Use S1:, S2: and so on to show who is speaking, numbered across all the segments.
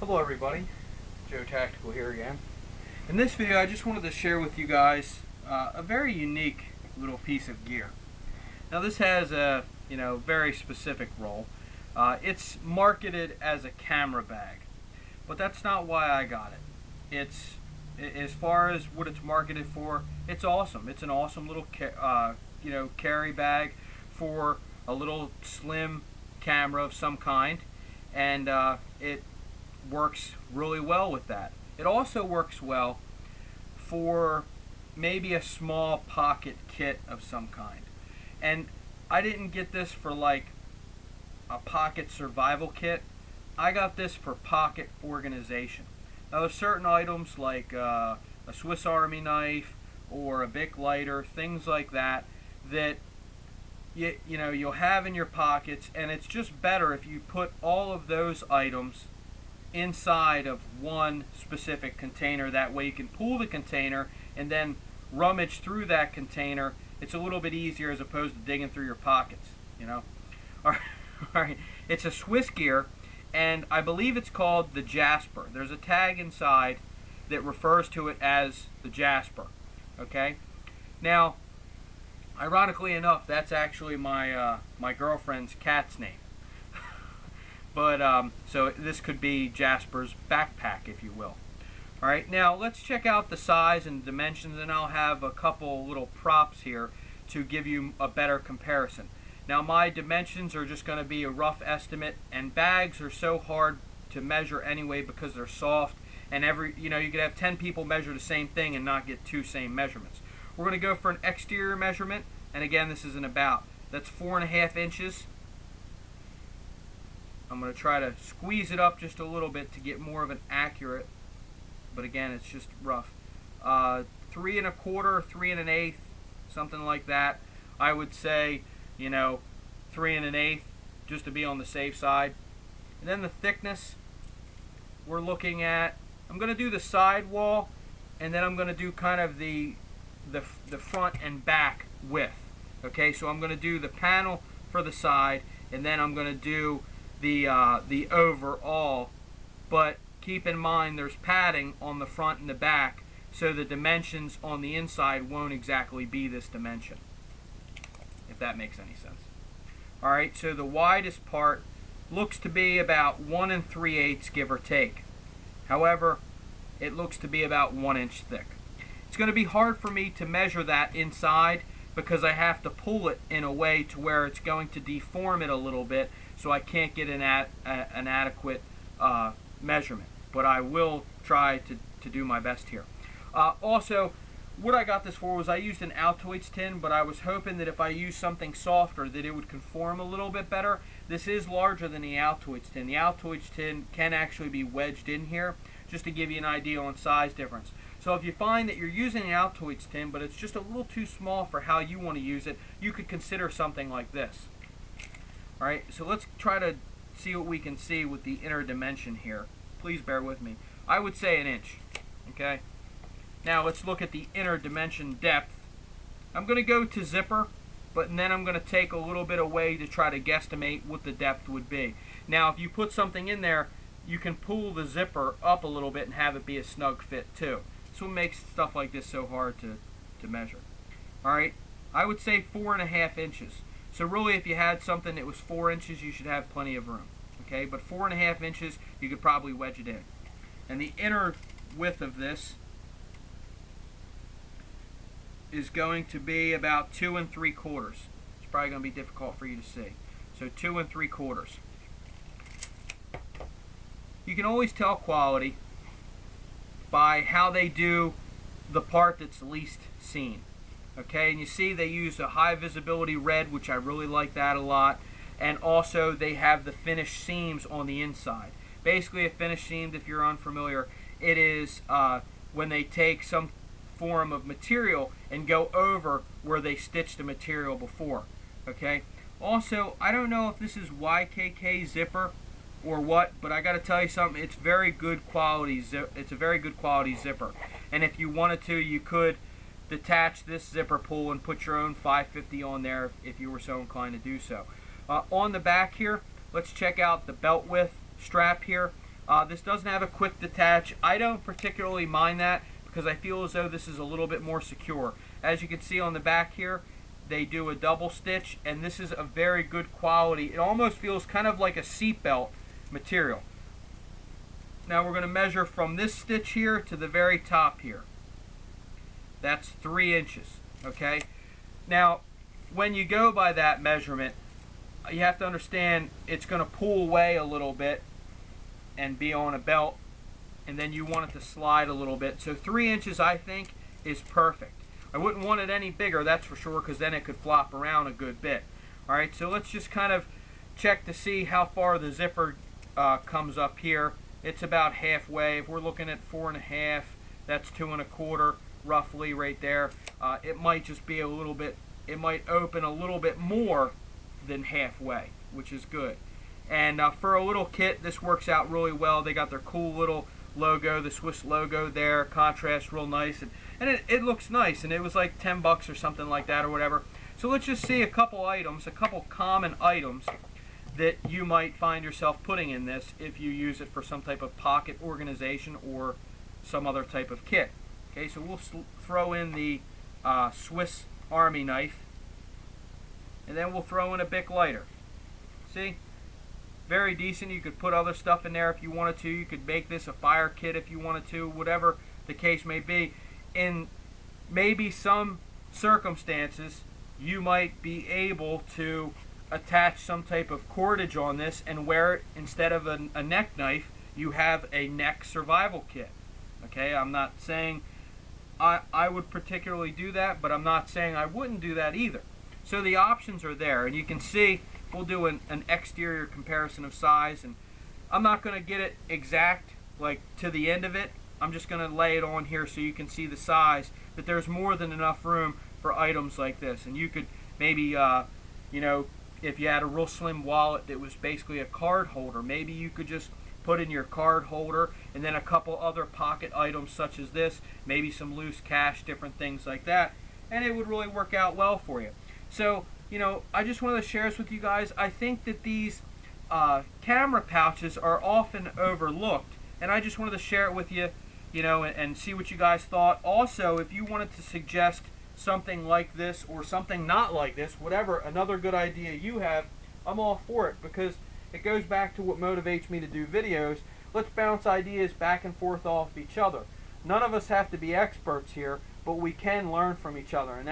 S1: Hello everybody, Joe Tactical here again. In this video I just wanted to share with you guys a very unique little piece of gear. Now this has a very specific role. It's marketed as a camera bag, but that's not why I got it. It's as far as what it's marketed for, it's awesome. It's an awesome little carry bag for a little slim camera of some kind, and it works really well with that. It also works well for maybe a small pocket kit of some kind. And I didn't get this for like a pocket survival kit. I got this for pocket organization. Now there's certain items like a Swiss Army knife or a Bic lighter, things like that, that you'll have in your pockets, and it's just better if you put all of those items inside of one specific container. That way you can pull the container and then rummage through that container. It's a little bit easier as opposed to digging through your pockets, All right. It's a Swiss gear, and I believe it's called the Jasper. There's a tag inside that refers to it as the Jasper. Okay. Now, ironically enough, that's actually my girlfriend's cat's name. But so this could be Jasper's backpack, if you will. All right, now let's check out the size and dimensions, and I'll have a couple little props here to give you a better comparison. Now my dimensions are just going to be a rough estimate, and bags are so hard to measure anyway because they're soft, and you could have 10 people measure the same thing and not get two same measurements. We're going to go for an exterior measurement, and again, this is an about. That's 4.5 inches. I'm going to try to squeeze it up just a little bit to get more of an accurate, but again, it's just rough. 3 1/4, 3 1/8, something like that. I would say, 3 1/8, just to be on the safe side. And then the thickness, we're looking at, I'm going to do the side wall, and then I'm going to do kind of the front and back width. Okay, so I'm going to do the panel for the side, and then I'm going to do the overall, but keep in mind there's padding on the front and the back, so the dimensions on the inside won't exactly be this dimension, if that makes any sense. Alright, so the widest part looks to be about 1 3/8, give or take. However, it looks to be about 1 inch thick. It's going to be hard for me to measure that inside because I have to pull it in a way to where it's going to deform it a little bit, so I can't get an adequate measurement. But I will try to do my best here. Also, what I got this for was I used an Altoids tin, but I was hoping that if I used something softer that it would conform a little bit better. This is larger than the Altoids tin. The Altoids tin can actually be wedged in here, just to give you an idea on size difference. So if you find that you're using an Altoids tin, but it's just a little too small for how you want to use it, you could consider something like this. Alright, so let's try to see what we can see with the inner dimension here. Please bear with me. I would say 1 inch. Okay? Now let's look at the inner dimension depth. I'm going to go to zipper, but then I'm going to take a little bit away to try to guesstimate what the depth would be. Now if you put something in there, you can pull the zipper up a little bit and have it be a snug fit too. That's what makes stuff like this so hard to measure. Alright, I would say 4.5 inches. So really, if you had something that was 4 inches, you should have plenty of room. Okay, but 4.5 inches, you could probably wedge it in. And the inner width of this is going to be about 2 3/4. It's probably going to be difficult for you to see. So 2 3/4. You can always tell quality by how they do the part that's least seen. Okay, and you see they use a high visibility red, which I really like that a lot, and also they have the finished seams on the inside. Basically, a finished seam, if you're unfamiliar, it is when they take some form of material and go over where they stitched the material before. Okay, also, I don't know if this is YKK zipper or what, but I got to tell you something, it's very good quality. It's a very good quality zipper, and if you wanted to, you could detach this zipper pull and put your own 550 on there if you were so inclined to do so. On the back here, let's check out the belt width strap here. This doesn't have a quick detach. I don't particularly mind that because I feel as though this is a little bit more secure. As you can see on the back here, they do a double stitch, and this is a very good quality. It almost feels kind of like a seatbelt material. Now we're going to measure from this stitch here to the very top here. That's 3 inches, okay? Now, when you go by that measurement, you have to understand it's going to pull away a little bit and be on a belt, and then you want it to slide a little bit. So 3 inches, I think, is perfect. I wouldn't want it any bigger, that's for sure, because then it could flop around a good bit. All right, so let's just kind of check to see how far the zipper comes up here. It's about halfway. If we're looking at 4.5, that's 2 1/4, roughly right there. It might just be a little bit, it might open a little bit more than halfway, which is good. And for a little kit, this works out really well. They got their cool little logo, the Swiss logo there, contrast real nice, and it looks nice, and it was like 10 bucks or something like that or whatever. So let's just see a couple items, a couple common items that you might find yourself putting in this if you use it for some type of pocket organization or some other type of kit. Okay, so we'll throw in the Swiss Army knife, and then we'll throw in a Bic lighter. See? Very decent. You could put other stuff in there if you wanted to. You could make this a fire kit if you wanted to, whatever the case may be. In maybe some circumstances, you might be able to attach some type of cordage on this and wear it instead of a neck knife. You have a neck survival kit. Okay, I'm not saying I would particularly do that, but I'm not saying I wouldn't do that either. So the options are there, and you can see we'll do an exterior comparison of size, and I'm not going to get it exact like to the end of it. I'm just going to lay it on here so you can see the size, but there's more than enough room for items like this. And you could maybe you know, if you had a real slim wallet that was basically a card holder, maybe you could just put in your card holder and then a couple other pocket items such as this, maybe some loose cash, different things like that, and it would really work out well for you. So, you know, I just wanted to share this with you guys. I think that these camera pouches are often overlooked, and I just wanted to share it with you, you know, and see what you guys thought. Also, if you wanted to suggest something like this or something not like this, whatever, another good idea you have, I'm all for it, because it goes back to what motivates me to do videos. Let's bounce ideas back and forth off each other. None of us have to be experts here, but we can learn from each other, and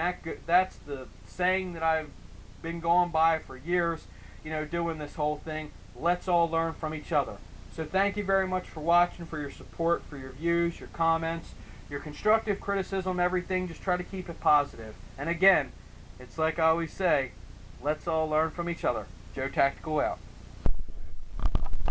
S1: that's the saying that I've been going by for years, you know, doing this whole thing. Let's all learn from each other. So thank you very much for watching, for your support, for your views, your comments, your constructive criticism, everything. Just try to keep it positive. And again, it's like I always say, let's all learn from each other. Joe Tactical out.